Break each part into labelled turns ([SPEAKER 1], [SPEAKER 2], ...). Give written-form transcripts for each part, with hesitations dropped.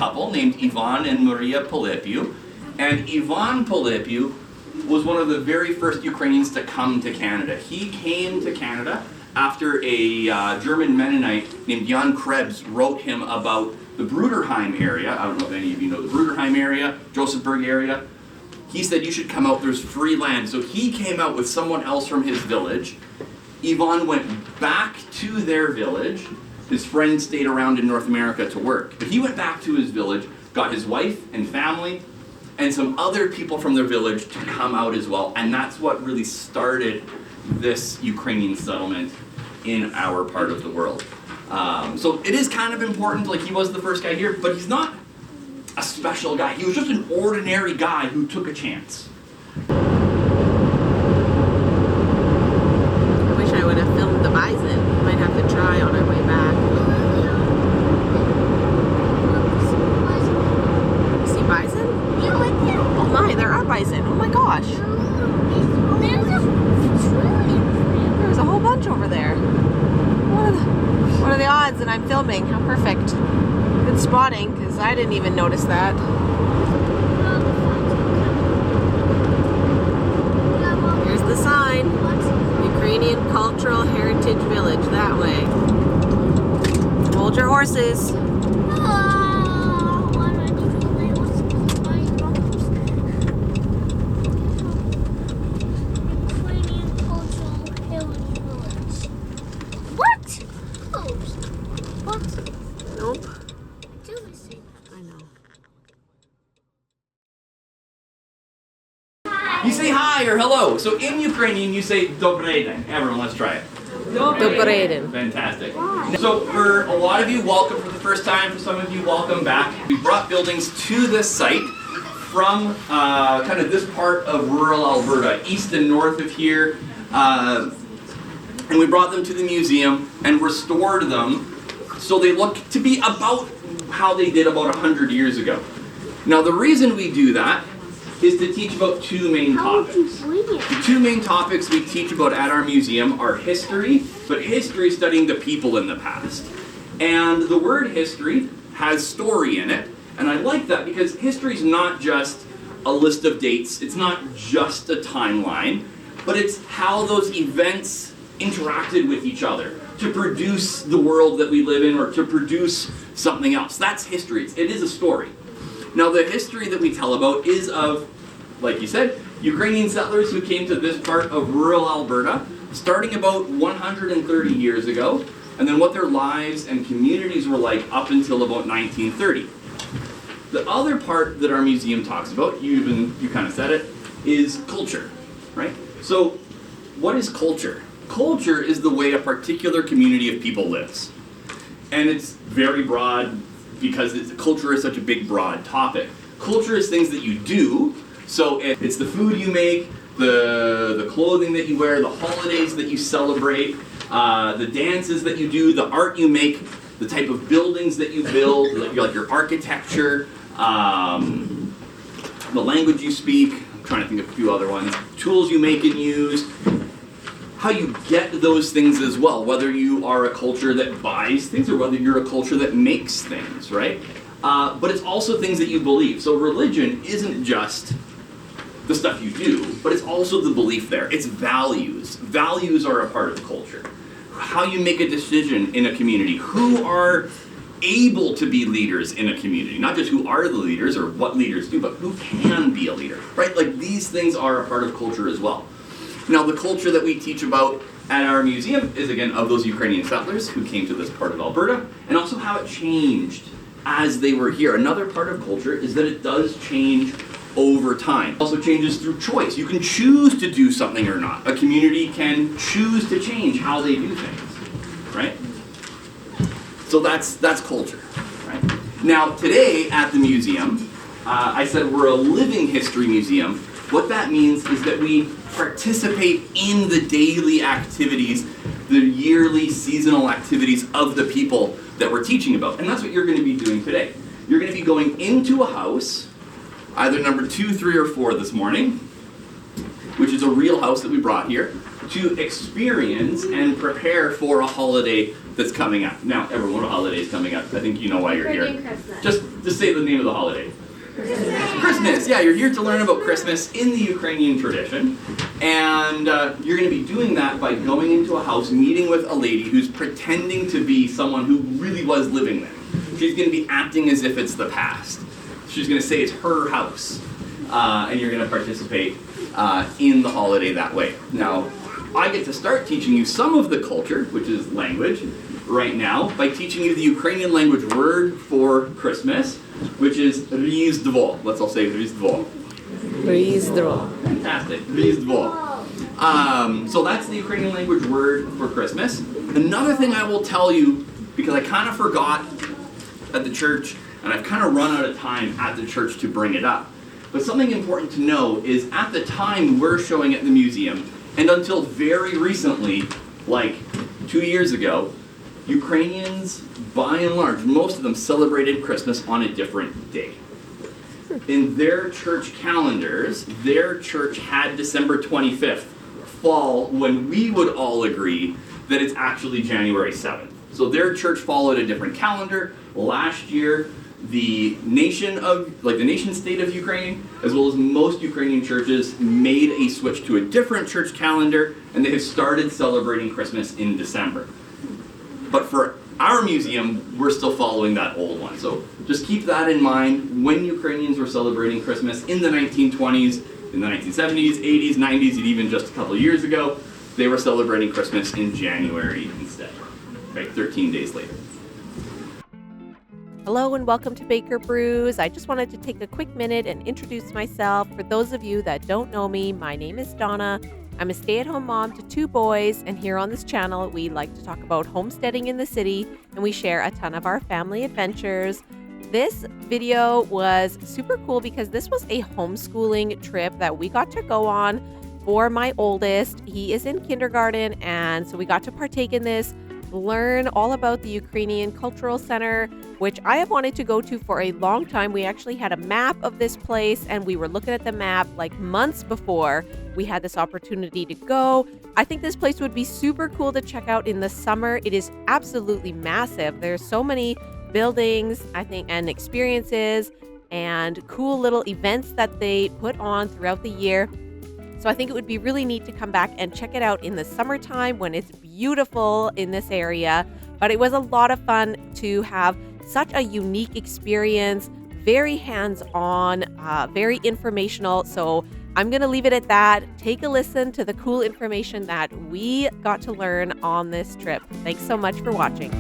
[SPEAKER 1] couple named Ivan and Maria Polepiu. And Ivan Polepiu was one of the very first Ukrainians to come to Canada. He came to Canada after a German Mennonite named Jan Krebs wrote him about the Bruderheim area. I don't know if any of you know the Bruderheim area, Josephburg area. He said, you should come out, there's free land. So he came out with someone else from his village. Ivan went back to their village. His friend stayed around in North America to work. But he went back to his village, got his wife and family, and some other people from their village to come out as well. And that's what really started this Ukrainian settlement in our part of the world. So it is kind of important, like he was the first guy here, but he's not a special guy. He was just an ordinary guy who took a chance.
[SPEAKER 2] I wish I would have filmed the bison. Might have to try on our way back. See bison? Oh my, there are bison. Oh my gosh. There's a whole bunch over there. What are the odds that I'm filming? How perfect. Good spotting, because I didn't even notice that. Here's the sign. Ukrainian Cultural Heritage Village, that way. Hold your horses.
[SPEAKER 1] You say hi or hello. So in Ukrainian, you say Добрий день. Everyone, let's try it.
[SPEAKER 2] Добрий день.
[SPEAKER 1] Fantastic. So for a lot of you, welcome for the first time. For some of you, welcome back. We brought buildings to this site from kind of this part of rural Alberta, east and north of here. And we brought them to the museum and restored them so they look to be about how they did about 100 years ago. Now the reason we do that is to teach about two main topics. The two main topics we teach about at our museum are history, but history studying the people in the past. And the word history has story in it, and I like that because history is not just a list of dates, it's not just a timeline, but it's how those events interacted with each other to produce the world that we live in or to produce something else. That's history. It is a story. Now the history that we tell about is of, like you said, Ukrainian settlers who came to this part of rural Alberta starting about 130 years ago, and then what their lives and communities were like up until about 1930. The other part that our museum talks about, you kind of said it, is culture, right? So what is culture? Culture is the way a particular community of people lives. And it's very broad, because culture is such a big, broad topic. Culture is things that you do, so it's the food you make, the clothing that you wear, the holidays that you celebrate, the dances that you do, the art you make, the type of buildings that you build, like your architecture, the language you speak, I'm trying to think of a few other ones, tools you make and use, how you get those things as well, whether you are a culture that buys things or whether you're a culture that makes things, right? But it's also things that you believe. So religion isn't just the stuff you do, but it's also the belief there. It's values. Values are a part of culture. How you make a decision in a community, who are able to be leaders in a community, not just who are the leaders or what leaders do, but who can be a leader, right? Like these things are a part of culture as well. Now the culture that we teach about at our museum is again of those Ukrainian settlers who came to this part of Alberta, and also how it changed as they were here. Another part of culture is that it does change over time. It also changes through choice. You can choose to do something or not. A community can choose to change how they do things, right? So that's culture, right? Now today at the museum, I said we're a living history museum. What that means is that we participate in the daily activities, the yearly seasonal activities of the people that we're teaching about. And that's what you're going to be doing today. You're going to be going into a house, either number 2, 3, or 4 this morning, which is a real house that we brought here, to experience and prepare for a holiday that's coming up. Now, everyone, a holiday is coming up. I think you know why you're here. Just say the name of the holiday. Christmas. Yeah, you're here to learn about Christmas in the Ukrainian tradition. And you're going to be doing that by going into a house, meeting with a lady who's pretending to be someone who really was living there. She's going to be acting as if it's the past. She's going to say it's her house. And you're going to participate in the holiday that way. Now, I get to start teaching you some of the culture, which is language, right now, by teaching you the Ukrainian language word for Christmas, which is Rizdvo. Let's all say Rizdvo.
[SPEAKER 2] Rizdvo.
[SPEAKER 1] Fantastic. Rizdvo. So that's the Ukrainian language word for Christmas. Another thing I will tell you, because I kind of forgot at the church, and I've kind of run out of time at the church to bring it up. But something important to know is at the time we're showing at the museum, and until very recently, like 2 years ago, Ukrainians, by and large, most of them celebrated Christmas on a different day. In their church calendars, their church had December 25th fall when we would all agree that it's actually January 7th. So their church followed a different calendar. Last year, the nation state of Ukraine, as well as most Ukrainian churches, made a switch to a different church calendar, and they have started celebrating Christmas in December. But for our museum, we're still following that old one. So just keep that in mind when Ukrainians were celebrating Christmas in the 1920s, in the 1970s, 80s, 90s, and even just a couple of years ago, they were celebrating Christmas in January instead, right, 13 days later.
[SPEAKER 2] Hello and welcome to Baker Brews. I just wanted to take a quick minute and introduce myself. For those of you that don't know me, my name is Donna. I'm a stay-at-home mom to 2 boys, and here on this channel, we like to talk about homesteading in the city, and we share a ton of our family adventures. This video was super cool because this was a homeschooling trip that we got to go on for my oldest. He is in kindergarten, and so we got to partake in this, learn all about the Ukrainian Cultural Center, which I have wanted to go to for a long time. We actually had a map of this place, and we were looking at the map like months before we had this opportunity to go. I think this place would be super cool to check out in the summer. It is absolutely massive. There's so many buildings, I think, and experiences and cool little events that they put on throughout the year. So I think it would be really neat to come back and check it out in the summertime when it's beautiful in this area. But it was a lot of fun to have such a unique experience, very hands-on, very informational. So I'm going to leave it at that. Take a listen to the cool information that we got to learn on this trip. Thanks so much for watching.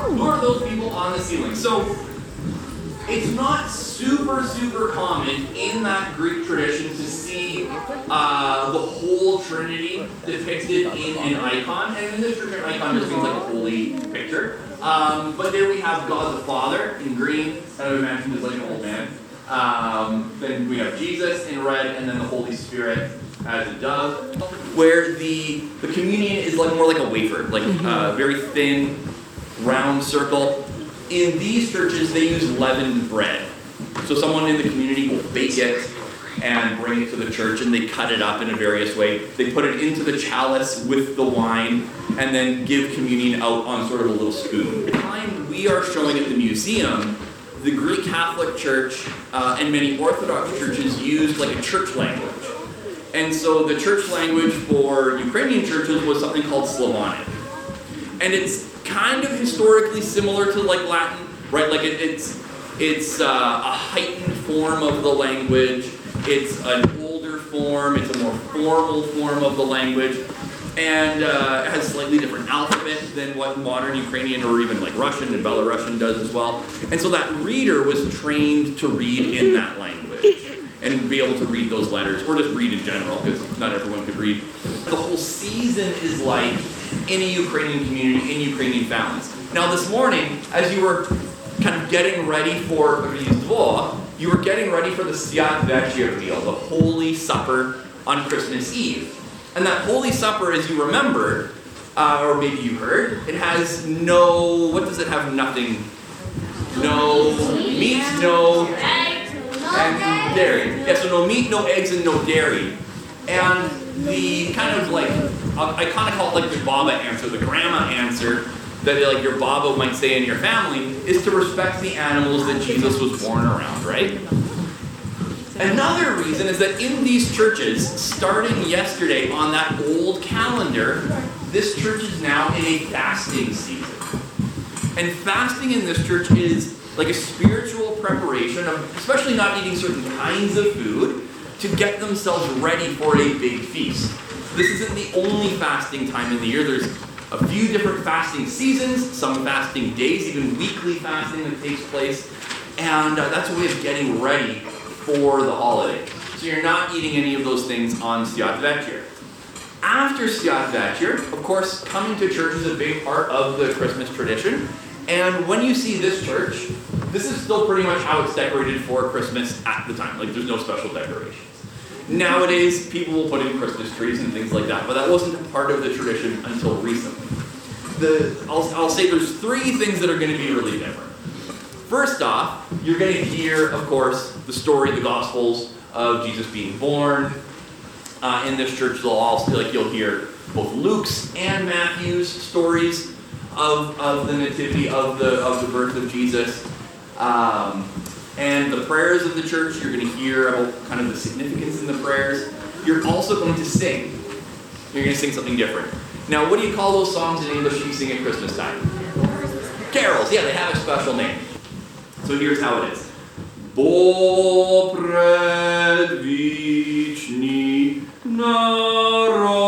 [SPEAKER 1] Who are those people on the ceiling? So, it's not super common in that Greek tradition to see the whole Trinity depicted in an icon. And in this tradition, an icon just means like a holy picture. But there we have God the Father in green, kind of imagined as like an old man. Then we have Jesus in red, and then the Holy Spirit as a dove. Where the communion is like more like a wafer, like very thin, round circle. In these churches, they use leavened bread. So someone in the community will bake it and bring it to the church, and they cut it up in a various way. They put it into the chalice with the wine, and then give communion out on sort of a little spoon. The time we are showing at the museum, the Greek Catholic Church and many Orthodox churches used like a church language. And so the church language for Ukrainian churches was something called Slavonic. And it's kind of historically similar to like Latin, right? Like it's a heightened form of the language. It's an older form. It's a more formal form of the language, and it has a slightly different alphabet than what modern Ukrainian or even like Russian and Belarusian does as well. And so that reader was trained to read in that language and be able to read those letters, or just read in general, because not everyone could read. The whole season is like in a Ukrainian community, in Ukrainian families. Now this morning, as you were kind of getting ready for Rizdvo, you were getting ready for the Sviat Večer meal, the Holy Supper on Christmas Eve. And that Holy Supper, as you remember, or maybe you heard, it has no, what does it have? Nothing. No meat, no and dairy. Yeah, so no meat, no eggs, and no dairy. And the kind of like, I kind of call it like the Baba answer, the grandma answer, that like your Baba might say in your family, is to respect the animals that Jesus was born around, right? Another reason is that in these churches, starting yesterday on that old calendar, this church is now in a fasting season. And fasting in this church is like a spiritual preparation of, especially not eating certain kinds of food, to get themselves ready for a big feast. This isn't the only fasting time in the year. There's a few different fasting seasons, some fasting days, even weekly fasting that takes place. And that's a way of getting ready for the holiday. So you're not eating any of those things on Sviat Večer. After Sviat Večer, of course, coming to church is a big part of the Christmas tradition. And when you see this church, this is still pretty much how it's decorated for Christmas at the time. Like, there's no special decorations. Nowadays, people will put in Christmas trees and things like that, but that wasn't a part of the tradition until recently. I'll say there's three things that are going to be really different. First off, you're going to hear, of course, the story, the Gospels of Jesus being born. In this church, you'll hear both Luke's and Matthew's stories of the nativity, of the birth of Jesus. And the prayers of the church, you're going to hear about kind of the significance in the prayers. You're also going to sing. You're going to sing something different. Now, what do you call those songs in English you sing at Christmas time? Carols. Yeah, they have a special name. So here's how it is. Bo predvichni narodivся,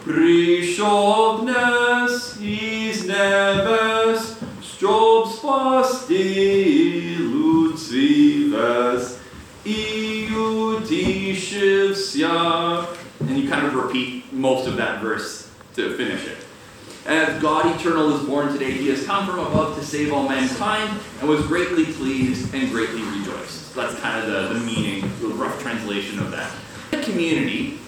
[SPEAKER 1] прийшов днес із небес, щоб спасти люд свій весь, і утішився. And you kind of repeat most of that verse to finish it. As God eternal is born today, he has come from above to save all mankind, and was greatly pleased and greatly rejoiced. So that's kind of the meaning, the rough translation of that. In the community,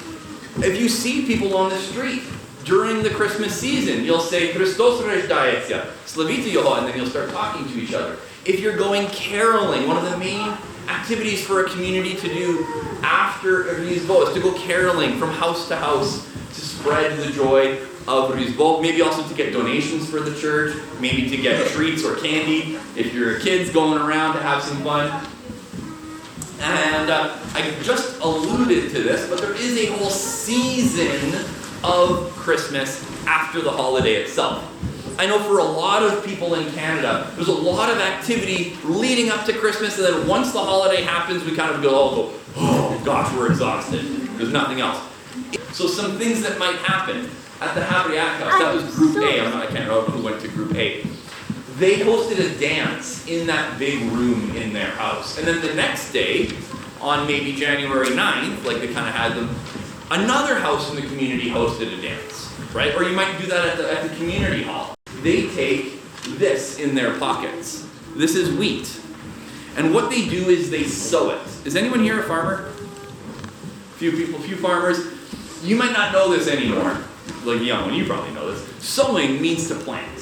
[SPEAKER 1] if you see people on the street during the Christmas season, you'll say, Christos rождається, славіте його, and then you'll start talking to each other. If you're going caroling, one of the main activities for a community to do after Rizdvo is to go caroling from house to house to spread the joy of Rizdvo, maybe also to get donations for the church, maybe to get treats or candy if your kids going around to have some fun. And I just alluded to this, but there is a whole season of Christmas after the holiday itself. I know for a lot of people in Canada, there's a lot of activity leading up to Christmas, and then once the holiday happens, we kind of go, oh gosh, we're exhausted. There's nothing else. So some things that might happen. At the Habriak House, that was Group A, I can't remember who went to Group A. They hosted a dance in that big room in their house. And then the next day, on maybe January 9th, like they kind of had them, another house in the community hosted a dance, right? Or you might do that at the community hall. They take this in their pockets. This is wheat. And what they do is they sow it. Is anyone here a farmer? A few people, a few farmers. You might not know this anymore. Like young one, you probably know this. Sowing means to plant.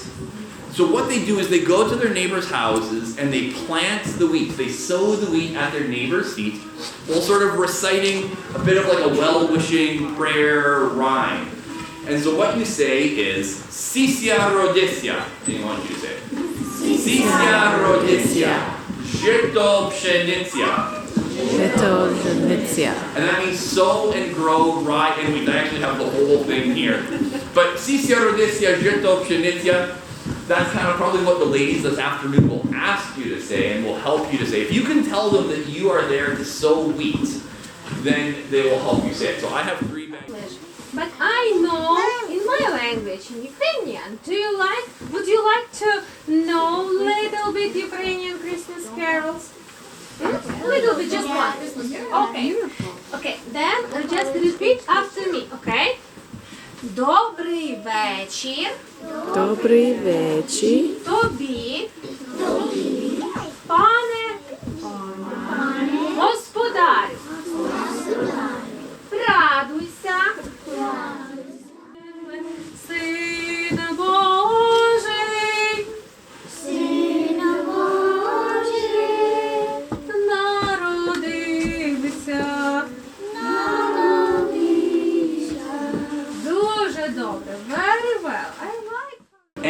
[SPEAKER 1] So what they do is they go to their neighbors' houses and they plant the wheat. They sow the wheat at their neighbor's feet while sort of reciting a bit of like a well-wishing prayer rhyme. And so what you say is, Sisia rodisia. I want you to say it. Sisia rodisia. Żyto pszenica. And that means sow and grow rye and wheat. I actually have the whole thing here. But Sisia rodisia, żyto pszenica, that's kind of probably what the ladies this afternoon will ask you to say and will help you to say. If you can tell them that you are there to sow wheat, then they will help you say it. So I have 3 bags.
[SPEAKER 3] But I know in my language, in Ukrainian, would you like to know a little bit Ukrainian Christmas carols? A little bit, just one Christmas carol. Okay. Okay, then just repeat after me, okay? Добрий вечір.
[SPEAKER 2] Добрий вечір.
[SPEAKER 3] Тобі. Пане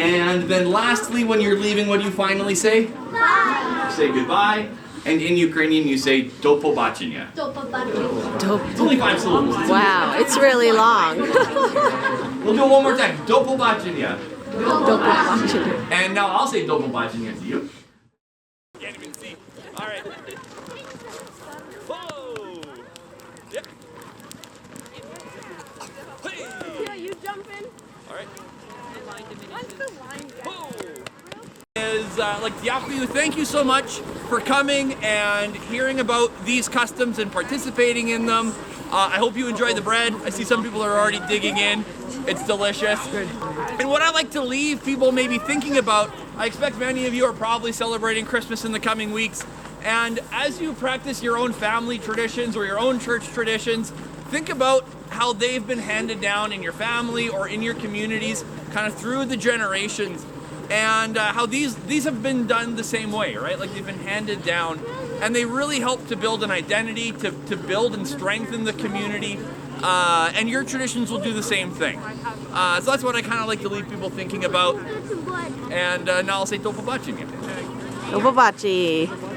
[SPEAKER 1] And then lastly, when you're leaving, what do you finally say? Bye. You say goodbye. And in Ukrainian, you say do pobachenia. It's only 5 syllables.
[SPEAKER 2] Wow, it's really long.
[SPEAKER 1] We'll do it one more time. Do pobachenia.
[SPEAKER 2] Do pobachenia.
[SPEAKER 1] And now I'll say do pobachenia to you.
[SPEAKER 4] Can't even see. All right. Whoa. Yep. Hey.
[SPEAKER 2] Yeah, you jump in.
[SPEAKER 4] All right.
[SPEAKER 2] Once the line
[SPEAKER 4] Whoa. Is like Yaku, thank you so much for coming and hearing about these customs and participating in them. I hope you enjoy the bread. I see some people are already digging in. It's delicious. And what I like to leave people maybe thinking about, I expect many of you are probably celebrating Christmas in the coming weeks. And as you practice your own family traditions or your own church traditions, think about how they've been handed down in your family or in your communities, kind of through the generations. And how these have been done the same way, right? Like they've been handed down, and they really help to build an identity, to build and strengthen the community. And your traditions will do the same thing. So that's what I kind of like to leave people thinking about. And now I'll say do pobachenia.
[SPEAKER 2] Do pobachi.